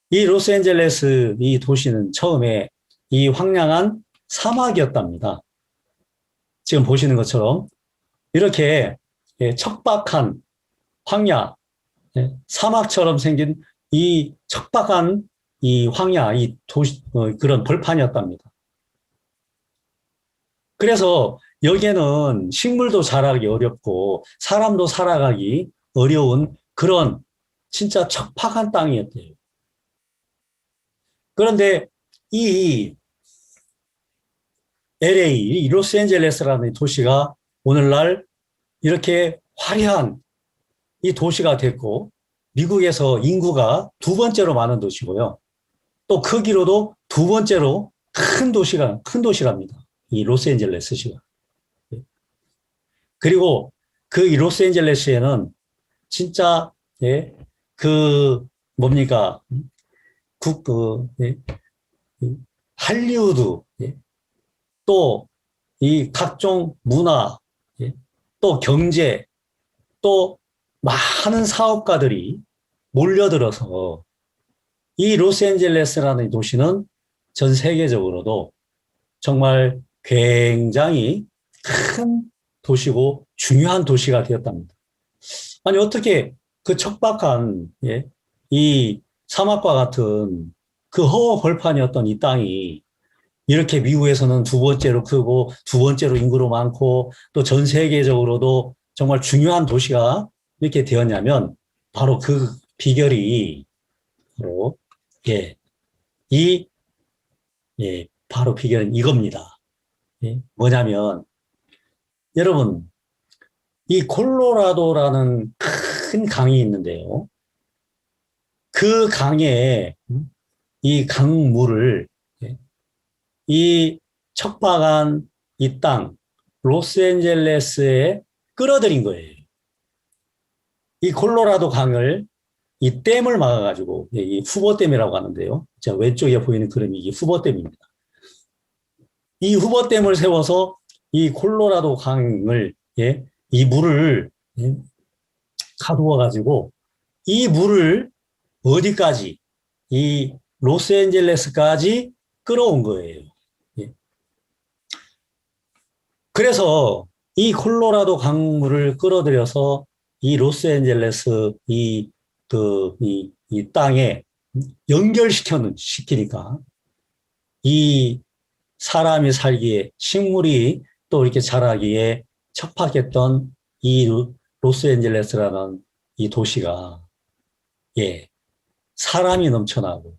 이 로스앤젤레스 이 도시는 처음에 이 황량한 사막이었답니다. 지금 보시는 것처럼 이렇게 척박한 황야, 사막처럼 생긴 이 척박한 이 황야, 이 도시, 그런 벌판이었답니다. 그래서 여기에는 식물도 자라기 어렵고 사람도 살아가기 어려운 그런 진짜 척박한 땅이었대요. 그런데 이 LA, 이 로스앤젤레스라는 도시가 오늘날 이렇게 화려한 이 도시가 됐고 미국에서 인구가 두 번째로 많은 도시고요. 또 크기로도 두 번째로 큰 도시랍니다. 이 로스앤젤레스시가. 그리고 그 이 로스앤젤레스에는 진짜 뭡니까 할리우드 또 이 각종 문화 또 경제 또 많은 사업가들이 몰려들어서 이 로스앤젤레스라는 도시는 전 세계적으로도 정말 굉장히 큰 도시고 중요한 도시가 되었답니다. 아니 어떻게 그 척박한 이 사막과 같은 그 허허벌판이었던 이 땅이 이렇게 미국에서는 두 번째로 크고 두 번째로 인구로 많고 또 전 세계적으로도 정말 중요한 도시가 이렇게 되었냐면 바로 그 비결이 바로 바로 비결은 이겁니다. 뭐냐면 여러분 이 콜로라도라는 큰 강이 있는데요. 그 강에 이 강물을 이 척박한 이 땅 로스앤젤레스에 끌어들인 거예요. 이 콜로라도 강을 이 댐을 막아가지고 이 후보댐이라고 하는데요. 자 왼쪽에 보이는 그림이 이게 후보댐입니다. 이 후보댐을 세워서 이 콜로라도 강을 이 물을 가두어가지고 이 물을 어디까지 이 로스앤젤레스까지 끌어온 거예요. 그래서 이 콜로라도 강물을 끌어들여서 이 로스앤젤레스 이 땅에 시키니까 이 사람이 살기에 식물이 또 이렇게 자라기에 척박했던 이 로스앤젤레스라는 이 도시가 예, 사람이 넘쳐나고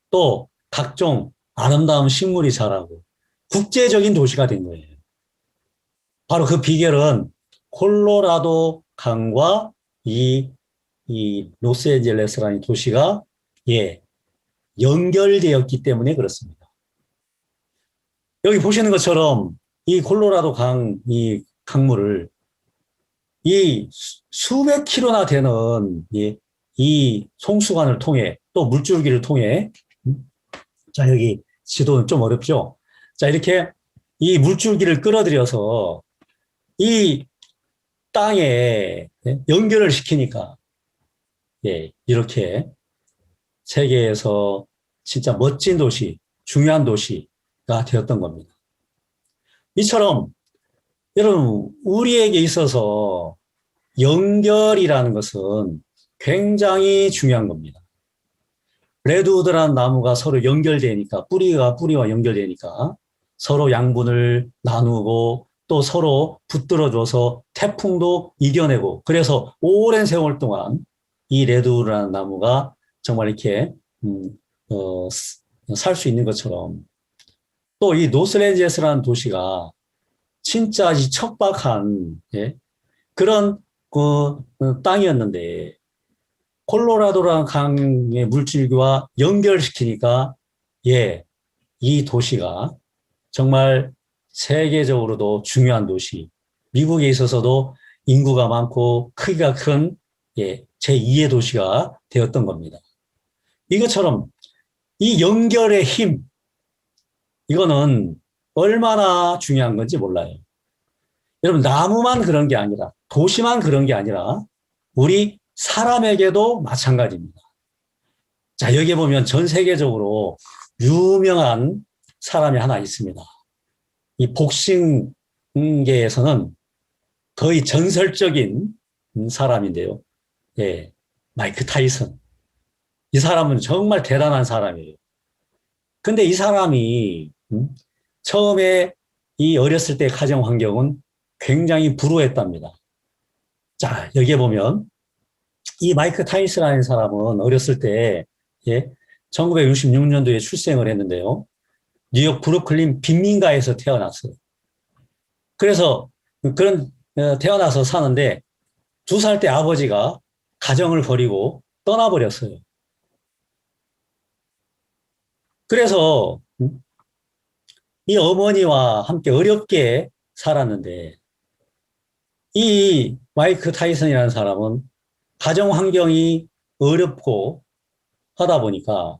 또 각종 아름다운 식물이 자라고 국제적인 도시가 된 거예요. 바로 그 비결은 콜로라도 강과 이 로스앤젤레스라는 도시가 예, 연결되었기 때문에 그렇습니다. 여기 보시는 것처럼 이 콜로라도 이 강물을 이 수백 킬로나 되는 이 송수관을 통해 또 물줄기를 통해 자, 여기 지도는 좀 어렵죠? 자, 이렇게 이 물줄기를 끌어들여서 이 땅에 연결을 시키니까 예, 이렇게 세계에서 진짜 멋진 도시, 중요한 도시가 되었던 겁니다. 이처럼 여러분, 우리에게 있어서 연결이라는 것은 굉장히 중요한 겁니다. 레드우드라는 나무가 서로 연결되니까, 뿌리와 연결되니까 서로 양분을 나누고 또 서로 붙들어줘서 태풍도 이겨내고, 그래서 오랜 세월 동안 이 레드우드라는 나무가 정말 이렇게 살 수 있는 것처럼, 또 이 로스앤젤레스라는 도시가 진짜 이 척박한 그런 땅이었는데 콜로라도라는 강의 물줄기와 연결시키니까 이 도시가 정말 세계적으로도 중요한 도시, 미국에 있어서도 인구가 많고 크기가 큰 제2의 도시가 되었던 겁니다. 이것처럼 이 연결의 힘, 이거는 얼마나 중요한 건지 몰라요. 여러분, 나무만 그런 게 아니라, 도시만 그런 게 아니라 우리 사람에게도 마찬가지입니다. 자, 여기 보면 전 세계적으로 유명한 사람이 하나 있습니다. 이 복싱계에서는 거의 전설적인 사람인데요. 예, 마이크 타이슨. 이 사람은 정말 대단한 사람이에요. 근데 이 사람이 처음에 이 어렸을 때 가정 환경은 굉장히 불우했답니다. 자, 여기에 보면 이 마이크 타이슨이라는 사람은 어렸을 때 1966년도에 출생을 했는데요. 뉴욕 브루클린 빈민가에서 태어났어요. 그래서 태어나서 사는데 2살 때 아버지가 가정을 버리고 떠나버렸어요. 그래서 이 어머니와 함께 어렵게 살았는데 이 마이크 타이슨이라는 사람은 가정 환경이 어렵고 하다 보니까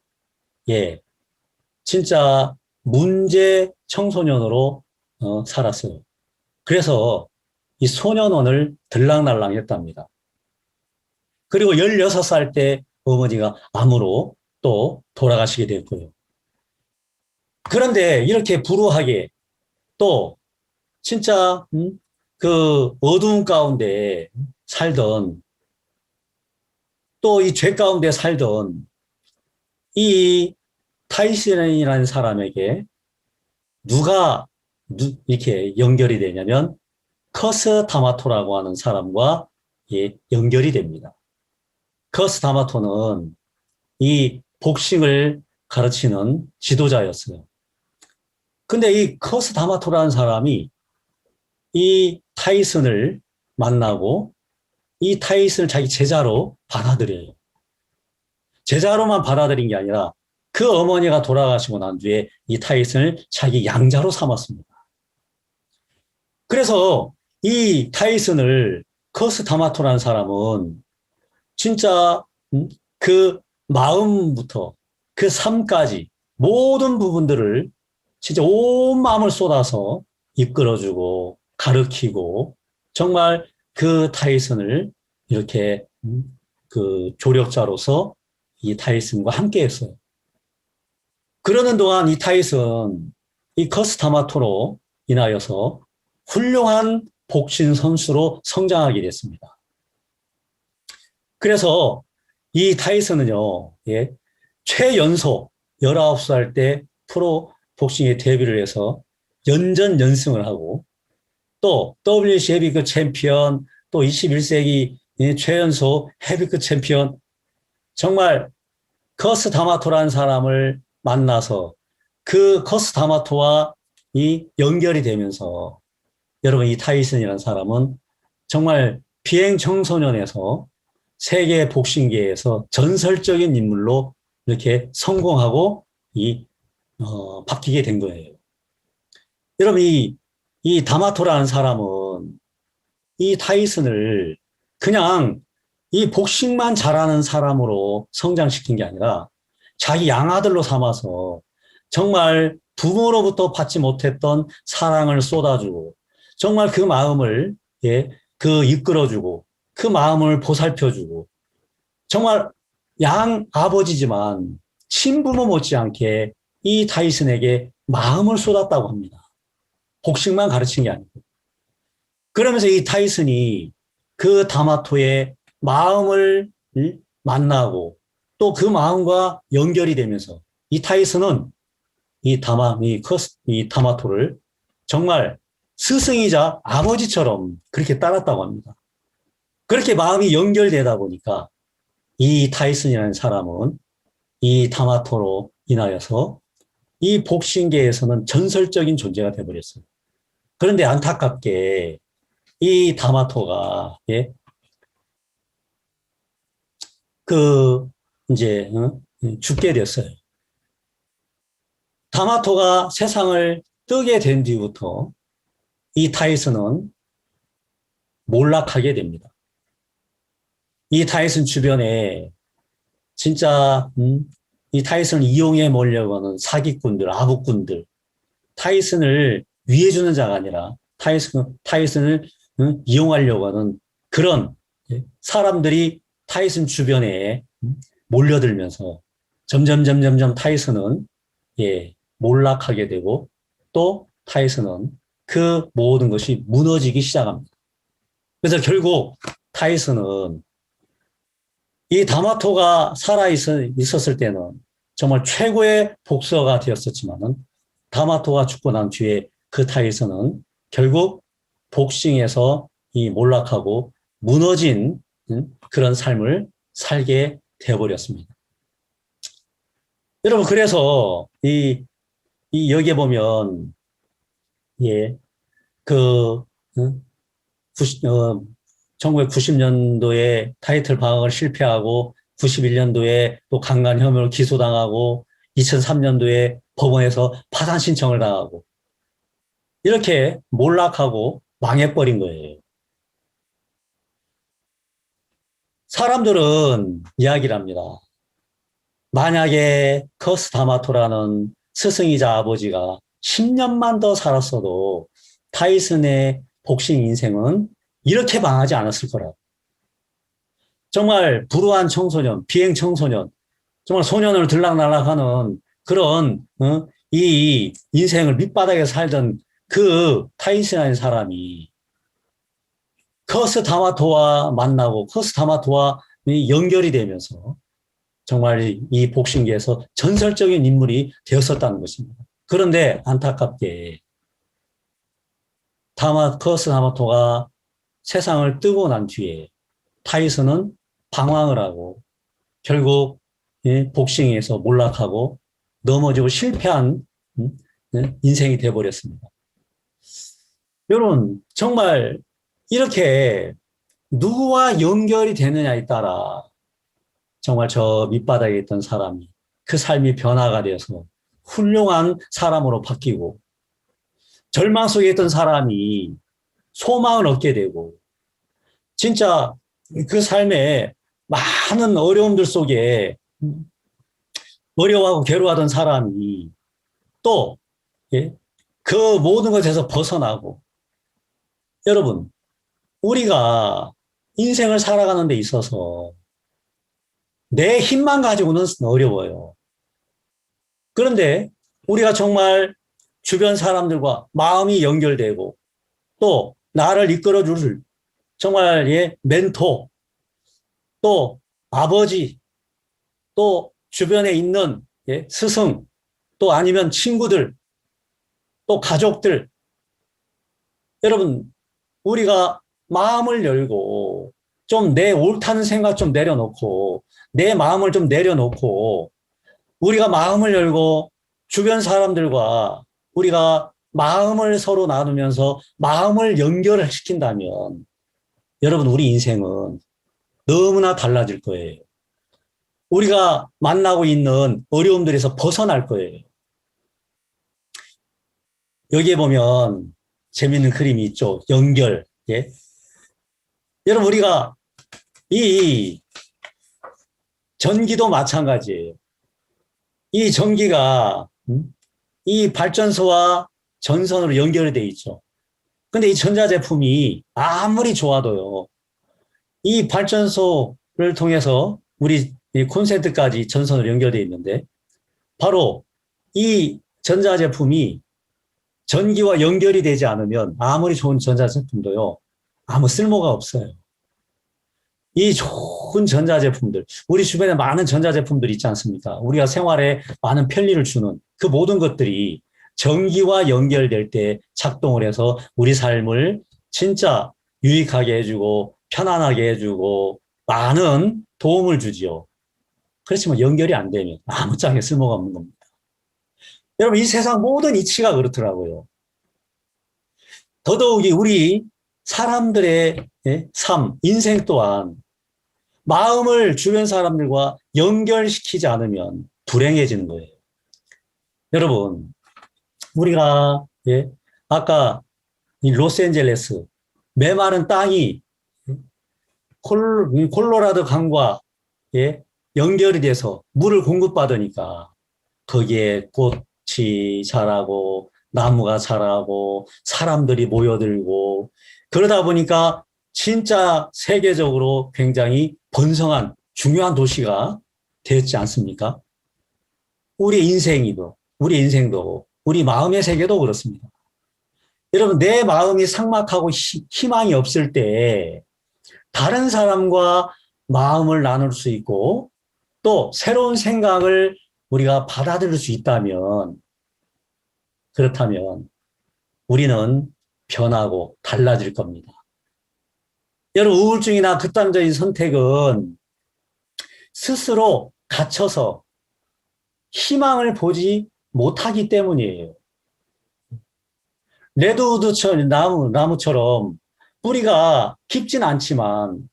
진짜 문제 청소년으로 살았어요. 그래서 이 소년원을 들락날락 했답니다. 그리고 16살 때 어머니가 암으로 또 돌아가시게 됐고요. 그런데 이렇게 불우하게 또 진짜 그 어두운 가운데 살던, 또 이 죄 가운데 살던 이 타이슨이라는 사람에게 누가 이렇게 연결이 되냐면 커스 다마토라고 하는 사람과 연결이 됩니다. 커스 다마토는 이 복싱을 가르치는 지도자였어요. 근데 이 커스 다마토라는 사람이 이 타이슨을 만나고 이 타이슨을 자기 제자로 받아들여요. 제자로만 받아들인 게 아니라 그 어머니가 돌아가시고 난 뒤에 이 타이슨을 자기 양자로 삼았습니다. 그래서 이 타이슨을 커스 다마토라는 사람은 진짜 그 마음부터 그 삶까지 모든 부분들을 진짜 온 마음을 쏟아서 이끌어주고 가르치고 정말 그 타이슨을 이렇게 그 조력자로서 이 타이슨과 함께 했어요. 그러는 동안 이 타이슨, 이 커스 다마토로 인하여서 훌륭한 복싱 선수로 성장하게 됐습니다. 그래서 이 타이슨은요, 예, 최연소 19살 때 프로 복싱에 데뷔를 해서 연전 연승을 하고 또 WBC 헤비급 챔피언, 또 21세기 최연소 헤비급 챔피언, 정말 커스 다마토라는 사람을 만나서 그 커스 다마토와 이 연결이 되면서 여러분 이 타이슨이라는 사람은 정말 비행 청소년에서 세계 복싱계에서 전설적인 인물로 이렇게 성공하고 바뀌게 된 거예요. 여러분 이 다마토라는 사람은 이 타이슨을 그냥 이 복싱만 잘하는 사람으로 성장시킨 게 아니라 자기 양아들로 삼아서 정말 부모로부터 받지 못했던 사랑을 쏟아주고 정말 그 마음을 이끌어주고 그 마음을 보살펴주고 정말 양 아버지지만 친부모 못지않게 이 타이슨에게 마음을 쏟았다고 합니다. 복싱만 가르친 게 아니고. 그러면서 이 타이슨이 그 다마토의 마음을 만나고 또 그 마음과 연결이 되면서 이 타이슨은 이 다마토를 정말 스승이자 아버지처럼 그렇게 따랐다고 합니다. 그렇게 마음이 연결되다 보니까 이 타이슨이라는 사람은 이 다마토로 인하여서 이 복싱계에서는 전설적인 존재가 되어버렸어요. 그런데 안타깝게 이 다마토가 죽게 됐어요. 다마토가 세상을 뜨게 된 뒤부터 이 타이슨은 몰락하게 됩니다. 이 타이슨 주변에 진짜 이 타이슨을 이용해 몰려고 하는 사기꾼들, 아부꾼들, 타이슨을 위해주는 자가 아니라 타이슨을 이용하려고 하는 그런 사람들이 타이슨 주변에 몰려들면서 점점 타이슨은 몰락하게 되고 또 타이슨은 그 모든 것이 무너지기 시작합니다. 그래서 결국 타이슨은 이 다마토가 살아있었을 때는 정말 최고의 복서가 되었었지만은 다마토가 죽고 난 뒤에 그 타이슨은 결국 복싱에서 몰락하고 무너진 그런 삶을 살게 되어버렸습니다. 여러분, 그래서 여기에 보면 1990년도에 타이틀 방어를 실패하고 91년도에 또 강간 혐의로 기소당하고 2003년도에 법원에서 파산 신청을 당하고 이렇게 몰락하고 망해버린 거예요. 사람들은 이야기를 합니다. 만약에 커스 다마토라는 스승이자 아버지가 10년만 더 살았어도 타이슨의 복싱 인생은 이렇게 망하지 않았을 거라고. 정말 불우한 청소년, 비행 청소년, 정말 소년을 들락날락하는 그런 이 인생을 밑바닥에 살던 그 타이슨이라는 사람이 커스 다마토와 만나고 커스 다마토와 연결이 되면서 정말 이 복싱계에서 전설적인 인물이 되었었다는 것입니다. 그런데 안타깝게 커스 다마토가 세상을 뜨고 난 뒤에 타이슨은 방황을 하고 결국 복싱에서 몰락하고 넘어지고 실패한 인생이 되어버렸습니다. 여러분, 정말 이렇게 누구와 연결이 되느냐에 따라 정말 저 밑바닥에 있던 사람이 그 삶이 변화가 되어서 훌륭한 사람으로 바뀌고 절망 속에 있던 사람이 소망을 얻게 되고 진짜 그 삶에 많은 어려움들 속에 어려워하고 괴로워하던 사람이 또 그 모든 것에서 벗어나고 여러분, 우리가 인생을 살아가는 데 있어서 내 힘만 가지고는 어려워요. 그런데 우리가 정말 주변 사람들과 마음이 연결되고 또 나를 이끌어줄 정말 멘토, 또 아버지, 또 주변에 있는 스승, 또 아니면 친구들, 또 가족들. 여러분, 우리가 마음을 열고 좀 내 옳다는 생각 좀 내려놓고 내 마음을 좀 내려놓고 우리가 마음을 열고 주변 사람들과 우리가 마음을 서로 나누면서 마음을 연결을 시킨다면 여러분, 우리 인생은 너무나 달라질 거예요. 우리가 만나고 있는 어려움들에서 벗어날 거예요. 여기에 보면 재밌는 그림이 있죠. 연결. 예? 여러분, 우리가 이 전기도 마찬가지예요. 이 전기가 이 발전소와 전선으로 연결이 돼 있죠. 근데 이 전자제품이 아무리 좋아도요, 이 발전소를 통해서 우리 이 콘센트까지 전선으로 연결되어 있는데 바로 이 전자제품이 전기와 연결이 되지 않으면 아무리 좋은 전자제품도요, 아무 쓸모가 없어요. 이 좋은 전자제품들, 우리 주변에 많은 전자제품들이 있지 않습니까? 우리가 생활에 많은 편리를 주는 그 모든 것들이 전기와 연결될 때 작동을 해서 우리 삶을 진짜 유익하게 해주고 편안하게 해주고 많은 도움을 주지요. 그렇지만 연결이 안 되면 아무짝에 쓸모가 없는 겁니다. 여러분, 이 세상 모든 이치가 그렇더라고요. 더더욱이 우리 사람들의 삶, 인생 또한 마음을 주변 사람들과 연결시키지 않으면 불행해지는 거예요. 여러분, 우리가 아까 이 로스앤젤레스 메마른 땅이 콜로라도 강과 연결이 돼서 물을 공급받으니까 거기에 꽃이 자라고 나무가 자라고 사람들이 모여들고 그러다 보니까 진짜 세계적으로 굉장히 번성한 중요한 도시가 되었지 않습니까? 우리 인생도 우리 마음의 세계도 그렇습니다. 여러분, 내 마음이 삭막하고 희망이 없을 때 다른 사람과 마음을 나눌 수 있고 또 새로운 생각을 우리가 받아들일 수 있다면, 그렇다면 우리는 변하고 달라질 겁니다. 여러분, 우울증이나 극단적인 선택은 스스로 갇혀서 희망을 보지 못하기 때문이에요. 레드우드처럼 나무처럼 뿌리가 깊진 않지만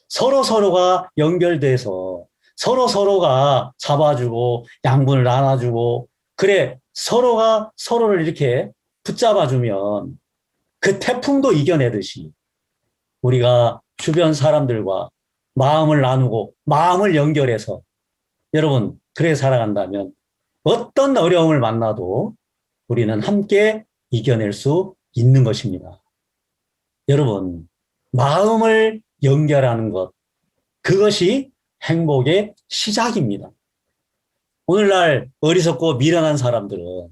서로가 연결돼서 서로가 잡아주고 양분을 나눠주고 그래 서로가 서로를 이렇게 붙잡아주면 그 태풍도 이겨내듯이 우리가 주변 사람들과 마음을 나누고 마음을 연결해서 여러분 그래 살아간다면 어떤 어려움을 만나도 우리는 함께 이겨낼 수 있는 것입니다. 여러분, 마음을 연결하는 것, 그것이 행복의 시작입니다. 오늘날 어리석고 미련한 사람들은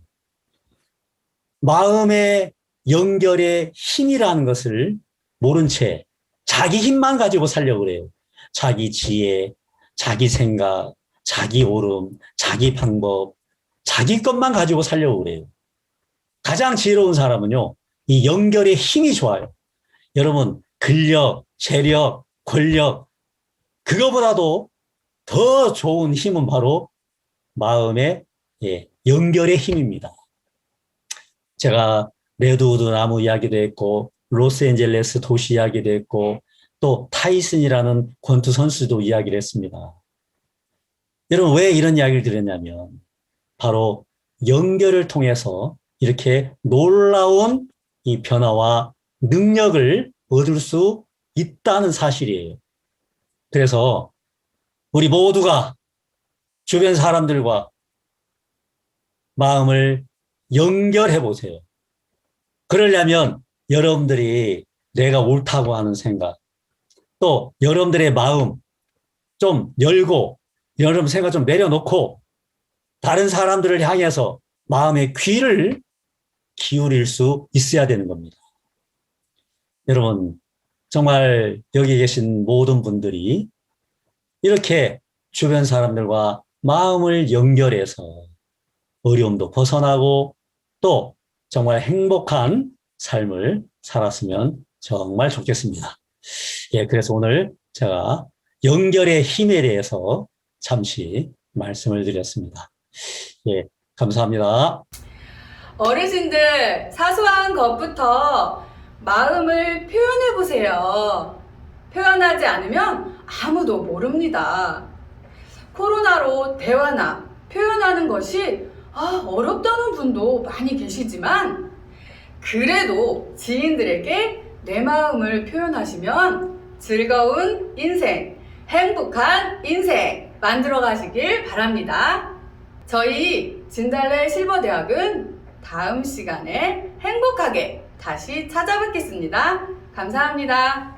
마음의 연결의 힘이라는 것을 모른 채 자기 힘만 가지고 살려고 그래요. 자기 지혜, 자기 생각, 자기 옳음, 자기 방법, 자기 것만 가지고 살려고 그래요. 가장 지혜로운 사람은요, 이 연결의 힘이 좋아요. 여러분, 근력, 재력, 권력, 그거보다도 더 좋은 힘은 바로 마음의 연결의 힘입니다. 제가 레드우드 나무 이야기도 했고 로스앤젤레스 도시 이야기도 했고 또 타이슨이라는 권투 선수도 이야기를 했습니다. 여러분, 왜 이런 이야기를 드렸냐면 바로 연결을 통해서 이렇게 놀라운 이 변화와 능력을 얻을 수 있다는 사실이에요. 그래서 우리 모두가 주변 사람들과 마음을 연결해 보세요. 그러려면 여러분들이 내가 옳다고 하는 생각, 또 여러분들의 마음 좀 열고 여러분 생각 좀 내려놓고 다른 사람들을 향해서 마음의 귀를 기울일 수 있어야 되는 겁니다. 여러분, 정말 여기 계신 모든 분들이 이렇게 주변 사람들과 마음을 연결해서 어려움도 벗어나고 또 정말 행복한 삶을 살았으면 정말 좋겠습니다. 예, 그래서 오늘 제가 연결의 힘에 대해서 잠시 말씀을 드렸습니다. 예, 감사합니다. 어르신들, 사소한 것부터 마음을 표현해 보세요. 표현하지 않으면 아무도 모릅니다. 코로나로 대화나 표현하는 것이 어렵다는 분도 많이 계시지만 그래도 지인들에게 내 마음을 표현하시면 즐거운 인생, 행복한 인생 만들어 가시길 바랍니다. 저희 진달래 실버대학은 다음 시간에 행복하게 다시 찾아뵙겠습니다. 감사합니다.